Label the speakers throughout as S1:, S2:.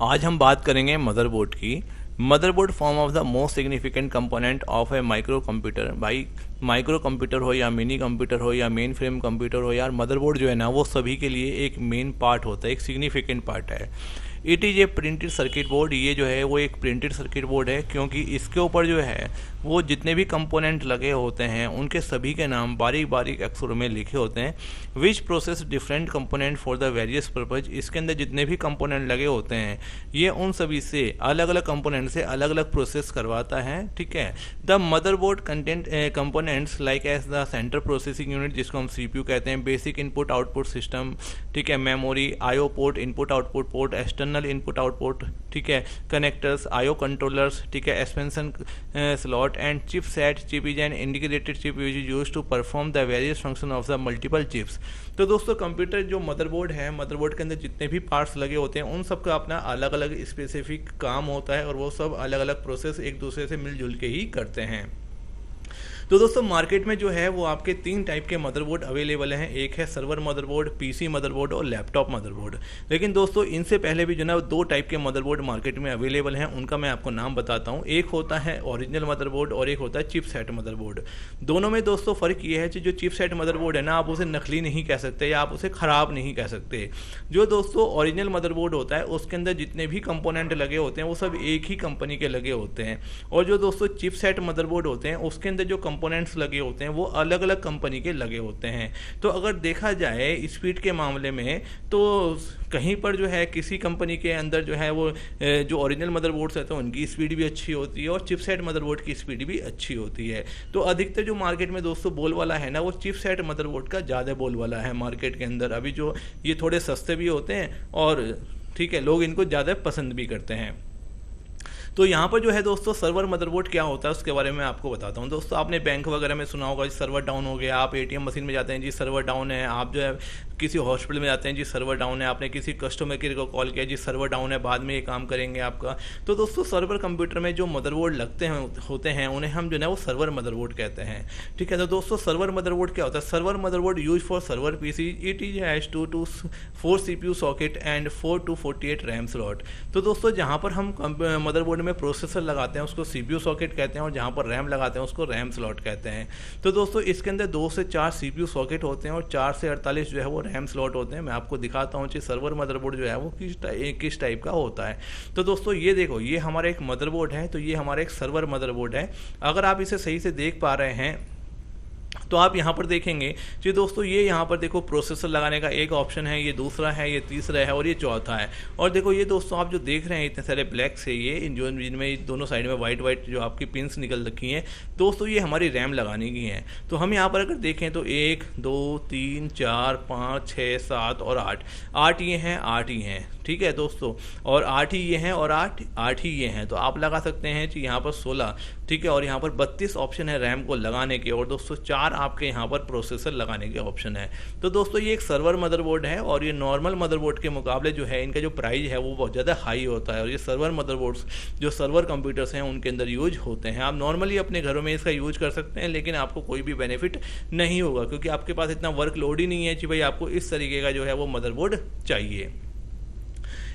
S1: आज हम बात करेंगे मदरबोर्ड की। Motherboard form of the most significant component of A micro computer. भाई माइक्रो कंप्यूटर हो या मिनी कंप्यूटर हो या मेन फ्रेम कंप्यूटर हो यार, मदरबोर्ड जो है ना वो सभी के लिए एक मेन पार्ट होता है, एक सिग्निफिकेंट पार्ट है। It is a printed circuit board. ये जो है वो एक प्रिंटेड सर्किट बोर्ड है, क्योंकि इसके ऊपर जो है वो जितने भी कंपोनेंट लगे होते हैं उनके सभी के नाम बारीक बारीक अक्षरों में लिखे होते हैं। Which process different component for the various purpose. इसके अंदर जितने भी कंपोनेंट लगे होते हैं ये उन सभी से अलग अलग कंपोनेंट से अलग अलग प्रोसेस करवाता है। ठीक है। The motherboard content components like as the centre processing unit, जिसको हम सीपीयू कहते हैं, बेसिक इनपुट आउटपुट सिस्टम, ठीक है, memory, IO port, input output port, external input output, ठीक है, कनेक्टर्स, आईओ कंट्रोलर्स, ठीक है, expansion slot and chipset. Chip is an integrated chip which is used to perform the various function of the multiple chips. तो दोस्तों computer जो motherboard है, motherboard के अंदर जितने भी पार्ट्स लगे होते हैं उन सब का अपना अलग अलग स्पेसिफिक काम होता है और वो सब अलग अलग प्रोसेस एक दूसरे से मिलजुल के ही करते हैं। तो दोस्तों मार्केट में जो है वो आपके 3 टाइप के मदरबोर्ड अवेलेबल हैं। एक है सर्वर मदरबोर्ड, पीसी मदरबोर्ड और लैपटॉप मदरबोर्ड। लेकिन दोस्तों इनसे पहले भी जो है 2 टाइप के मदरबोर्ड मार्केट में अवेलेबल हैं, उनका मैं आपको नाम बताता हूँ। एक होता है ओरिजिनल मदरबोर्ड और एक होता है चिपसेट मदरबोर्ड। दोनों में दोस्तों फ़र्क ये है कि जो चिपसेट मदरबोर्ड है ना, आप उसे नकली नहीं कह सकते या आप उसे ख़राब नहीं कह सकते। जो दोस्तों ओरिजिनल मदरबोर्ड होता है उसके अंदर जितने भी कंपोनेंट लगे होते हैं वो सब एक ही कंपनी के लगे होते हैं, और जो दोस्तों चिपसेट मदरबोर्ड होते हैं उसके अंदर जो कंपोनेंट्स लगे होते हैं वो अलग अलग कंपनी के लगे होते हैं। तो अगर देखा जाए स्पीड के मामले में तो कहीं पर जो है किसी कंपनी के अंदर जो है वो जो ओरिजिनल मदरबोर्ड्स है तो उनकी स्पीड भी अच्छी होती है और चिपसेट मदरबोर्ड की स्पीड भी अच्छी होती है। तो अधिकतर जो मार्केट में दोस्तों बोलवाला है ना वो चिपसेट मदरबोर्ड का ज़्यादा बोलवाला है मार्केट के अंदर। अभी जो ये थोड़े सस्ते भी होते हैं और ठीक है, लोग इनको ज़्यादा पसंद भी करते हैं। तो यहाँ पर जो है दोस्तों सर्वर मदरबोर्ड क्या होता है उसके बारे में आपको बताता हूँ। दोस्तों आपने बैंक वगैरह में सुना होगा जी सर्वर डाउन हो गया, आप एटीएम मशीन में जाते हैं जी सर्वर डाउन है, आप जो है किसी हॉस्पिटल में जाते हैं जी सर्वर डाउन है, आपने किसी कस्टमर केयर को कॉल किया जी सर्वर डाउन है, बाद में ये काम करेंगे आपका। तो दोस्तों सर्वर कंप्यूटर में जो मदरबोर्ड लगते हैं होते हैं उन्हें हम जो है वो सर्वर मदरबोर्ड कहते हैं। ठीक है। तो दोस्तों सर्वर मदरबोर्ड क्या होता है? Server motherboard use for server PC. It is has 2 to 4 CPU socket and 4 to 48 RAM slot. तो दोस्तों जहाँ पर हम मदरबोर्ड में प्रोसेसर लगाते हैं उसको CPU सॉकेट कहते हैं और जहाँ पर रैम लगाते हैं उसको रैम स्लॉट कहते हैं। तो दोस्तों इसके अंदर 2 से 4 CPU सॉकेट होते हैं और 4 से 48 जो है वो रैम स्लॉट होते हैं। मैं आपको दिखाता हूँ कि सर्वर मदरबोर्ड जो है वो किस टाइप का होता है। तो दोस्तों ये देखो, ये हमारा एक मदरबोर्ड है, तो ये हमारा एक सर्वर मदरबोर्ड है। अगर आप इसे सही से देख पा रहे हैं तो आप यहाँ पर देखेंगे कि दोस्तों ये यहाँ पर देखो प्रोसेसर लगाने का एक ऑप्शन है, ये दूसरा है, ये तीसरा है और ये चौथा है। और देखो ये दोस्तों आप जो देख रहे हैं इतने सारे ब्लैक से ये जो जिनमें दोनों साइड में वाइट वाइट जो आपकी पिंस निकल रखी हैं, दोस्तों ये हमारी रैम लगाने की हैं। तो हम यहाँ पर अगर देखें तो 1 2 3 4 5 6 7 और 8 ये हैं, 8 ही हैं। ठीक है दोस्तों, और 8 ही ये हैं और 8 ही ये हैं। तो आप लगा सकते हैं कि यहाँ पर 16, ठीक है, और यहाँ पर 32 ऑप्शन है रैम को लगाने के, और दोस्तों 4 आपके यहाँ पर प्रोसेसर लगाने के ऑप्शन है। तो दोस्तों ये एक सर्वर मदरबोर्ड है और ये नॉर्मल मदरबोर्ड के मुकाबले जो है इनका जो प्राइस है वो बहुत ज़्यादा हाई होता है। और ये सर्वर मदरबोर्ड्स जो सर्वर कंप्यूटर्स हैं उनके अंदर यूज होते हैं। आप नॉर्मली अपने घरों में इसका यूज कर सकते हैं, लेकिन आपको कोई भी बेनिफिट नहीं होगा क्योंकि आपके पास इतना वर्कलोड ही नहीं है कि भाई आपको इस तरीके का जो है वो मदरबोर्ड चाहिए।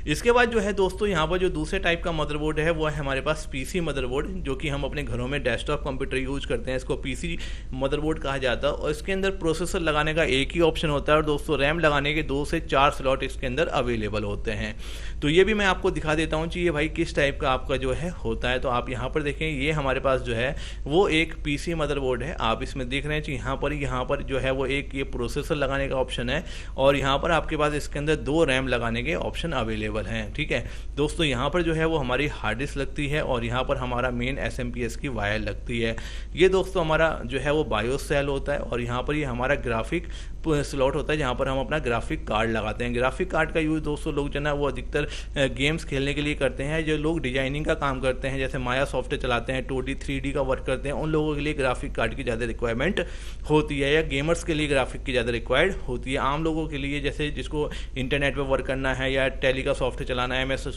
S1: इसके बाद जो है दोस्तों यहाँ पर जो दूसरे टाइप का मदरबोर्ड है वो है हमारे पास पीसी मदरबोर्ड, जो कि हम अपने घरों में डेस्कटॉप कंप्यूटर यूज करते हैं, इसको पीसी मदरबोर्ड कहा जाता है। और इसके अंदर प्रोसेसर लगाने का एक ही ऑप्शन होता है और दोस्तों रैम लगाने के 2 से 4 स्लॉट इसके अंदर अवेलेबल होते हैं। तो ये भी मैं आपको दिखा देता हूँ कि ये भाई किस टाइप का आपका जो है होता है। तो आप यहाँ पर देखें, ये हमारे पास जो है वो एक पीसी मदरबोर्ड है। आप इसमें देख रहे हैं कि यहाँ पर जो है वो एक ये प्रोसेसर लगाने का ऑप्शन है और यहाँ पर आपके पास इसके अंदर 2 रैम लगाने के ऑप्शन अवेलेबल हैं। ठीक है दोस्तों, यहाँ पर जो है वो हमारी हार्ड डिस्क लगती है और यहाँ पर हमारा मेन SMPS की वायर लगती है। ये दोस्तों हमारा जो है वो बायोस सेल होता है और यहाँ पर ये हमारा ग्राफिक स्लॉट होता है जहाँ पर हम अपना ग्राफिक कार्ड लगाते हैं। ग्राफिक कार्ड का यूज़ दोस्तों लोग जो है ना वो अधिकतर गेम्स खेलने के लिए करते हैं। जो लोग डिजाइनिंग का काम करते हैं, जैसे माया सॉफ्टवेयर चलाते हैं, 2D 3D का वर्क करते हैं, उन लोगों के लिए ग्राफिक कार्ड की ज़्यादा रिक्वायरमेंट होती है, या गेमर्स के लिए ग्राफिक की ज़्यादा रिक्वायर्ड होती है। आम लोगों के लिए जैसे जिसको इंटरनेट पर वर्क करना है या टेली का सॉफ्टवेयर चलाना है, MS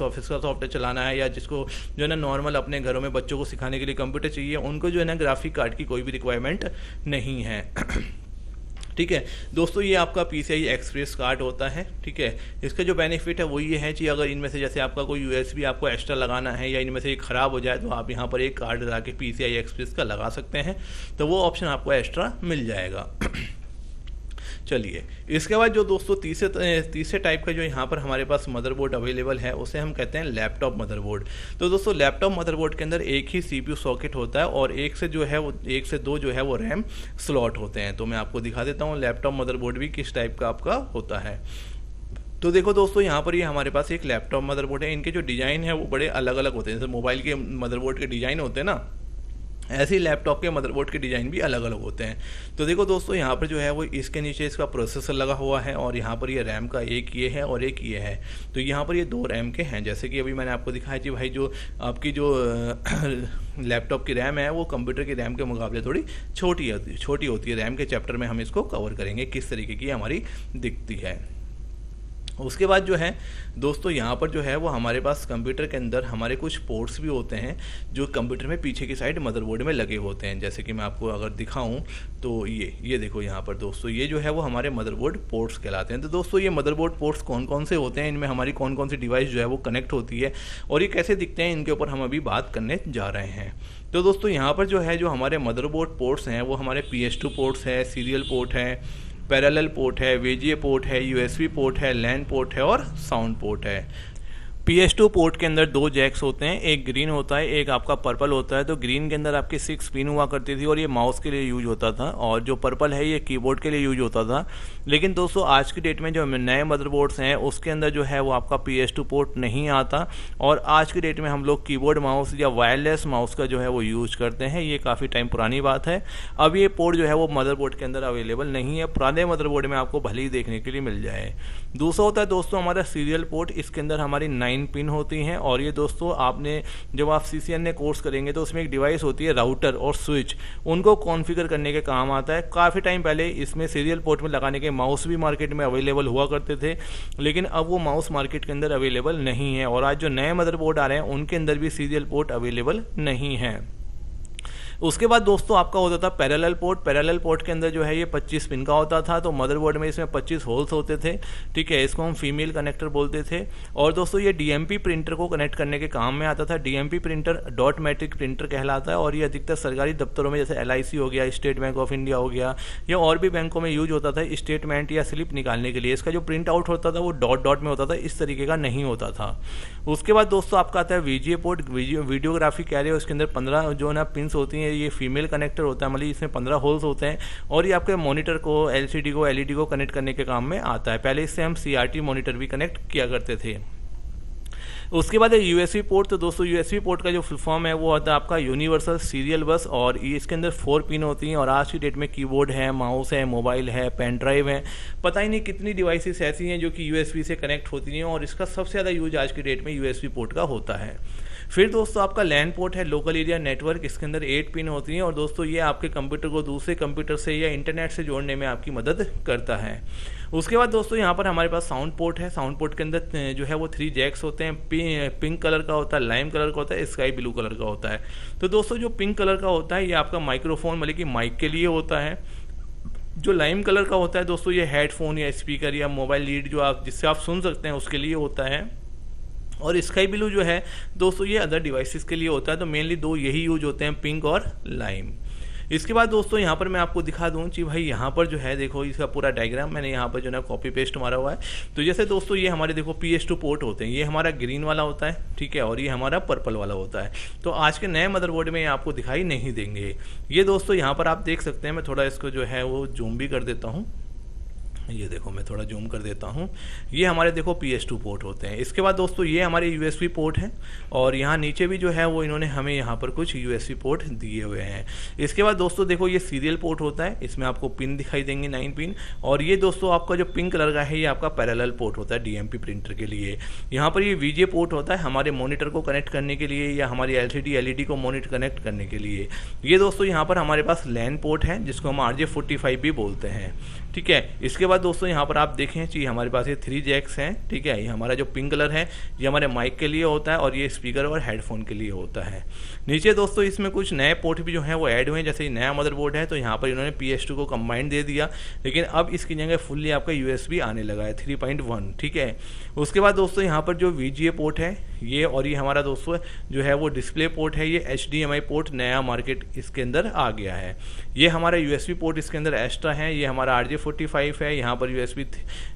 S1: ऑफिस का सॉफ्टवेयर चलाना है, या जिसको जो है ना नॉर्मल अपने घरों में बच्चों को सिखाने के लिए कंप्यूटर चाहिए, उनको जो है ना ग्राफिक कार्ड की कोई भी रिक्वायरमेंट नहीं है। ठीक है दोस्तों, ये आपका PCI एक्सप्रेस कार्ड होता है। ठीक है, इसका जो बेनिफिट है वो ये है कि अगर इनमें से जैसे आपका कोई USB आपको एक्स्ट्रा लगाना है या इनमें से एक ख़राब हो जाए तो आप यहाँ पर एक कार्ड लगा के PCI एक्सप्रेस का लगा सकते हैं, तो वो ऑप्शन आपको एक्स्ट्रा मिल जाएगा। चलिए, इसके बाद जो दोस्तों तीसरे टाइप का जो यहाँ पर हमारे पास मदरबोर्ड अवेलेबल है उसे हम कहते हैं लैपटॉप मदरबोर्ड। तो दोस्तों लैपटॉप मदरबोर्ड के अंदर एक ही CPU सॉकेट होता है और एक से दो जो है वो रैम स्लॉट होते हैं। तो मैं आपको दिखा देता हूँ लैपटॉप मदरबोर्ड भी किस टाइप का आपका होता है। तो देखो दोस्तों, यहाँ पर ये हमारे पास एक लैपटॉप मदरबोर्ड है। इनके जो डिज़ाइन है वो बड़े अलग अलग होते हैं। जैसे मोबाइल के मदरबोर्ड के डिज़ाइन होते हैं ना, ऐसे ही लैपटॉप के मदरबोर्ड के डिज़ाइन भी अलग अलग होते हैं। तो देखो दोस्तों, यहाँ पर जो है वो इसके नीचे इसका प्रोसेसर लगा हुआ है और यहाँ पर ये रैम का एक ये है और एक ये है। तो यहाँ पर ये 2 रैम के हैं। जैसे कि अभी मैंने आपको दिखाया कि भाई जो आपकी जो लैपटॉप की रैम है वो कंप्यूटर की रैम के मुकाबले थोड़ी छोटी होती है। रैम के चैप्टर में हम इसको कवर करेंगे किस तरीके की हमारी दिखती है। उसके बाद जो है दोस्तों, यहाँ पर जो है वो हमारे पास कंप्यूटर के अंदर हमारे कुछ पोर्ट्स भी होते हैं जो कंप्यूटर में पीछे की साइड मदरबोर्ड में लगे होते हैं। जैसे कि मैं आपको अगर दिखाऊं तो ये देखो यहाँ पर दोस्तों, ये जो है वो हमारे मदरबोर्ड पोर्ट्स कहलाते हैं। तो दोस्तों ये मदरबोर्ड पोर्ट्स कौन कौन से होते हैं, इनमें हमारी कौन कौन सी डिवाइस जो है वो कनेक्ट होती है और ये कैसे दिखते हैं, इनके ऊपर हम अभी बात करने जा रहे हैं। तो दोस्तों यहाँ पर जो है जो हमारे मदरबोर्ड पोर्ट्स हैं वो हमारे PS2 पोर्ट्स है, सीरियल पोर्ट है, पैरेलल पोर्ट है, VGA पोर्ट है, USB पोर्ट है, LAN पोर्ट है और साउंड पोर्ट है। PS2 पोर्ट के अंदर 2 जैक्स होते हैं, एक ग्रीन होता है, एक आपका पर्पल होता है। तो ग्रीन के अंदर आपकी 6 पिन हुआ करती थी और ये माउस के लिए यूज होता था, और जो पर्पल है ये कीबोर्ड के लिए यूज होता था। लेकिन दोस्तों आज की डेट में जो नए मदरबोर्ड्स हैं उसके अंदर जो है वो आपका PS2 पोर्ट नहीं आता, और आज की डेट में हम लोग कीबोर्ड माउस या वायरलेस माउस का जो है वो यूज करते हैं। ये काफ़ी टाइम पुरानी बात है। अब ये पोर्ट जो है वो मदरबोर्ड के अंदर अवेलेबल नहीं है। पुराने मदरबोर्ड में आपको भले ही देखने के लिए मिल जाए। दूसरा होता है दोस्तों हमारा सीरियल पोर्ट। इसके अंदर हमारी 9 पिन होती हैं, और ये दोस्तों आपने जब आप CCNA कोर्स करेंगे तो उसमें एक डिवाइस होती है राउटर और स्विच, उनको कॉन्फ़िगर करने के काम आता है। काफ़ी टाइम पहले इसमें सीरियल पोर्ट में लगाने के माउस भी मार्केट में अवेलेबल हुआ करते थे, लेकिन अब वो माउस मार्केट के अंदर अवेलेबल नहीं है। और आज जो नए मदरबोर्ड आ रहे हैं उनके अंदर भी सीरियल पोर्ट अवेलेबल नहीं है। उसके बाद दोस्तों आपका होता था पैरेलल पोर्ट। पैरेलल पोर्ट के अंदर जो है ये 25 पिन का होता था। तो मदरबोर्ड में इसमें 25 होल्स होते थे। ठीक है, इसको हम फीमेल कनेक्टर बोलते थे। और दोस्तों ये DMP प्रिंटर को कनेक्ट करने के काम में आता था। DMP printer dot matric printer कहलाता है, और ये अधिकतर सरकारी दफ्तरों में जैसे LIC हो गया, स्टेट बैंक ऑफ इंडिया हो गया, या और भी बैंकों में यूज होता था स्टेटमेंट या स्लिप निकालने के लिए। इसका जो प्रिंट आउट होता था वो डॉट में होता था, इस तरीके का नहीं होता था। उसके बाद दोस्तों आपका आता है VGA पोर्ट। वीडियोग्राफी कह रहे हो, इसके अंदर 15 जो है ना पिन्स होती हैं। ये फीमेल कनेक्टर होता है, मतलब इसमें 15 होल्स होते हैं, और ये आपके मॉनिटर को, LCD को, LED को कनेक्ट करने के काम में आता है। पहले इससे हम CRT मॉनिटर भी कनेक्ट किया करते थे। उसके बाद USB पोर्ट। तो दोस्तों USB पोर्ट का जो फुल फॉर्म है वो होता है आपका यूनिवर्सल सीरियल बस, और इसके अंदर 4 पिन होती हैं। और आज की डेट में कीबोर्ड है, माउस है, मोबाइल है, पेन ड्राइव है, पता ही नहीं कितनी डिवाइसेस ऐसी हैं जो कि USB से कनेक्ट होती हैं, और इसका सबसे ज़्यादा यूज आज की डेट में USB पोर्ट का होता है। फिर दोस्तों आपका LAN पोर्ट है, लोकल एरिया नेटवर्क। इसके अंदर 8 पिन होती हैं, और दोस्तों ये आपके कंप्यूटर को दूसरे कंप्यूटर से या इंटरनेट से जोड़ने में आपकी मदद करता है। उसके बाद दोस्तों यहाँ पर हमारे पास साउंड पोर्ट है। साउंड पोर्ट के अंदर जो है वो 3 जैक्स होते हैं। पिंक कलर का होता है, लाइम कलर का होता है, स्काई ब्लू कलर का होता है। तो दोस्तों जो पिंक कलर का होता है ये आपका माइक्रोफोन मतलब कि माइक के लिए होता है। जो लाइम कलर का होता है दोस्तों ये हेडफोन या स्पीकर या मोबाइल लीड जो आप जिससे आप सुन सकते हैं उसके लिए होता है। और स्काई ब्लू जो है दोस्तों ये अदर डिवाइसेस के लिए होता है। तो मेनली 2 यही यूज होते हैं, पिंक और लाइम। इसके बाद दोस्तों यहाँ पर मैं आपको दिखा दूँ कि भाई यहाँ पर जो है देखो इसका पूरा डायग्राम मैंने यहाँ पर जो है कॉपी पेस्ट मारा हुआ है। तो जैसे दोस्तों ये हमारे देखो PS2 पोर्ट होते हैं, ये हमारा ग्रीन वाला होता है, ठीक है, और ये हमारा पर्पल वाला होता है। तो आज के नए मदरबोर्ड में ये आपको दिखाई नहीं देंगे। ये दोस्तों यहाँ पर आप देख सकते हैं, मैं थोड़ा इसको जो है वो जूम भी कर देता हूँ। ये देखो मैं थोड़ा जूम कर देता हूँ। ये हमारे देखो PS2 पोर्ट होते हैं। इसके बाद दोस्तों ये हमारे USB पोर्ट हैं, और यहाँ नीचे भी जो है वो इन्होंने हमें यहाँ पर कुछ USB पोर्ट दिए हुए हैं। इसके बाद दोस्तों देखो ये सीरियल पोर्ट होता है, इसमें आपको पिन दिखाई देंगे 9 पिन। और ये दोस्तों आपका जो पिंक कलर का है ये आपका पैरेलल पोर्ट होता है DMP प्रिंटर के लिए। यहाँ पर ये VGA पोर्ट होता है हमारे मॉनिटर को कनेक्ट करने के लिए या हमारी LCD LED को मॉनिटर कनेक्ट करने के लिए। ये दोस्तों यहाँ पर हमारे पास LAN पोर्ट है जिसको हम RJ45 भी बोलते हैं। ठीक है। इसके बाद दोस्तों यहाँ पर आप देखें जी हमारे पास ये 3 जैक्स हैं, ठीक है। ये हमारा जो पिंक कलर है ये हमारे माइक के लिए होता है और ये स्पीकर और हेडफोन के लिए होता है। नीचे दोस्तों इसमें कुछ नए पोर्ट भी जो हैं वो ऐड हुए हैं, जैसे नया मदरबोर्ड है तो यहाँ पर इन्होंने PS2 को कंबाइंड दे दिया, लेकिन अब इसकी जगह फुल्ली आपका USB आने लगा है 3.1, ठीक है। उसके बाद दोस्तों यहाँ पर जो VGA पोर्ट है ये, और ये हमारा दोस्तों जो है वो डिस्प्ले पोर्ट है, ये HDMI पोर्ट नया मार्केट इसके अंदर आ गया है। ये हमारा USB पोर्ट इसके अंदर एक्स्ट्रा है, ये हमारा RJ45 है, यहाँ पर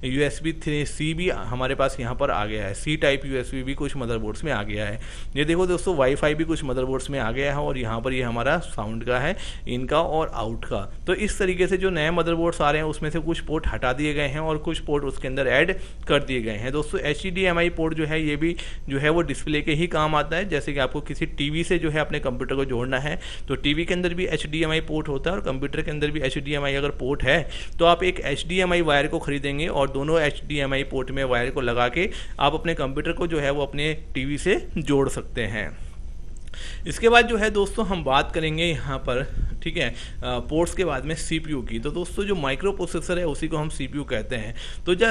S1: USB 3C भी हमारे पास यहाँ पर आ गया है, C टाइप USB भी कुछ मदरबोर्ड्स में आ गया है। ये देखो दोस्तों वाईफाई भी कुछ मदरबोर्ड्स में आ गया है, और यहाँ पर ये हमारा साउंड का है, इनका और आउट का। तो इस तरीके से जो नए मदरबोर्ड्स आ रहे हैं उसमें से कुछ पोर्ट हटा दिए गए हैं और कुछ पोर्ट उसके अंदर ऐड कर दिए गए हैं। दोस्तों HDMI पोर्ट जो है ये भी जो है वो डिस्प्ले के ही काम आता है, जैसे कि आपको किसी टीवी से जो है अपने कंप्यूटर को जोड़ना है तो टीवी के अंदर भी HDMI पोर्ट होता है और कंप्यूटर के अंदर भी HDMI अगर पोर्ट है तो आप एक HDMI वायर को खरीदेंगे और दोनों HDMI पोर्ट में वायर को लगा के आप अपने कंप्यूटर को जो है वो अपने टीवी से जोड़ सकते हैं। इसके बाद जो है दोस्तों हम बात करेंगे यहाँ पर, ठीक है, पोर्ट्स के बाद में CPU की। तो दोस्तों जो माइक्रो प्रोसेसर है उसी को हम CPU कहते हैं। तो जो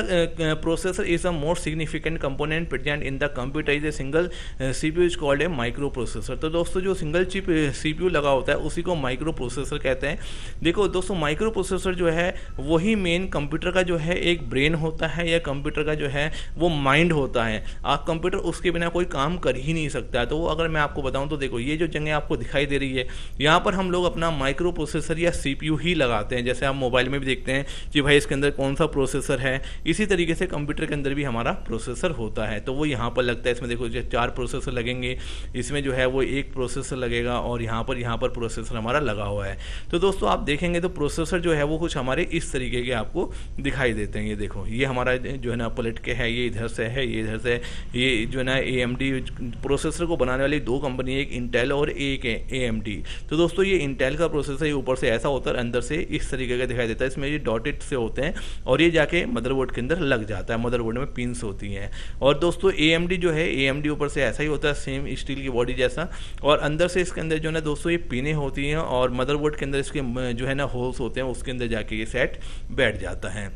S1: processor is a most significant component present in the computer is a single CPU is called a micro processor. तो दोस्तों जो सिंगल चिप CPU लगा होता है उसी को माइक्रो प्रोसेसर कहते हैं। देखो दोस्तों माइक्रो प्रोसेसर जो है वही मेन कंप्यूटर का जो है एक ब्रेन होता है, या कंप्यूटर का जो है वो माइंड होता है। आप कंप्यूटर उसके बिना कोई काम कर ही नहीं सकता है। तो अगर मैं आपको बताऊँ तो देखो ये जो जगह आपको दिखाई दे रही है यहाँ पर हम लोग अपना माइक्रो प्रोसेसर या CPU ही लगाते हैं। जैसे आप मोबाइल में भी देखते हैं कि भाई इसके अंदर कौन सा प्रोसेसर है, इसी तरीके से कंप्यूटर के अंदर भी हमारा प्रोसेसर होता है। तो वो यहाँ पर लगता है, इसमें देखो जो 4 प्रोसेसर लगेंगे, इसमें जो है वो 1 प्रोसेसर लगेगा और यहाँ पर प्रोसेसर हमारा लगा हुआ है। तो दोस्तों आप देखेंगे तो प्रोसेसर जो है वो कुछ हमारे इस तरीके के आपको दिखाई देते हैं। ये देखो ये हमारा जो है ना पलट के है, ये इधर से है, ये इधर से, ये जो है ना AMD प्रोसेसर को बनाने वाली 2 कंपनी है, एक इंटेल और एक AMD। तो दोस्तों ये इंटेल का प्रोसेसर ये ऊपर से ऐसा होता है, अंदर से इस तरीके का दिखाई देता है, इसमें ये डॉटेड से होते हैं और ये जाके मदरबोर्ड के अंदर लग जाता है, मदरबोर्ड में पिंस होती हैं। और दोस्तों AMD जो है, AMD ऊपर से ऐसा ही होता है, सेम स्टील की बॉडी जैसा, और अंदर से इसके अंदर जो है ना दोस्तों ये पिनें होती हैं और मदरबोर्ड के अंदर इसके जो है ना होल्स होते हैं, उसके अंदर जाके ये सेट बैठ जाता है।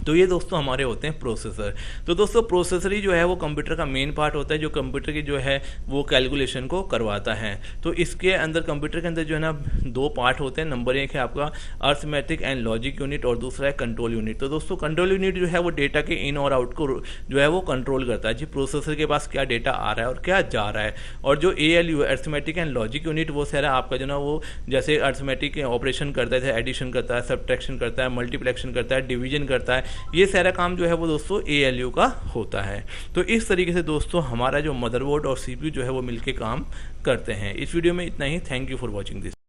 S1: तो ये दोस्तों हमारे होते हैं प्रोसेसर। तो दोस्तों प्रोसेसर ही जो है वो कंप्यूटर का मेन पार्ट होता है, जो कंप्यूटर की जो है वो कैलकुलेशन को करवाता है। तो इसके अंदर कंप्यूटर के अंदर जो है ना 2 पार्ट होते हैं। नंबर 1 है आपका अर्थमेटिक एंड लॉजिक यूनिट और दूसरा है कंट्रोल यूनिट। तो दोस्तों कंट्रोल यूनिट जो है वो डेटा के इन और आउट को जो है वो कंट्रोल करता है, जी प्रोसेसर के पास क्या डेटा आ रहा है और क्या जा रहा है। और जो ALU arithmetic and logic unit वो सारा आपका जो ना वो जैसे अर्थमेटिक ऑपरेशन करता है, एडिशन करता है, सब्ट्रैक्शन करता है, मल्टीप्लेक्शन करता है, डिवीजन करता है, ये सारा काम जो है वो दोस्तों ALU का होता है। तो इस तरीके से दोस्तों हमारा जो मदरबोर्ड और CPU जो है वो मिलके काम करते हैं। इस वीडियो में इतना ही। Thank you for watching this.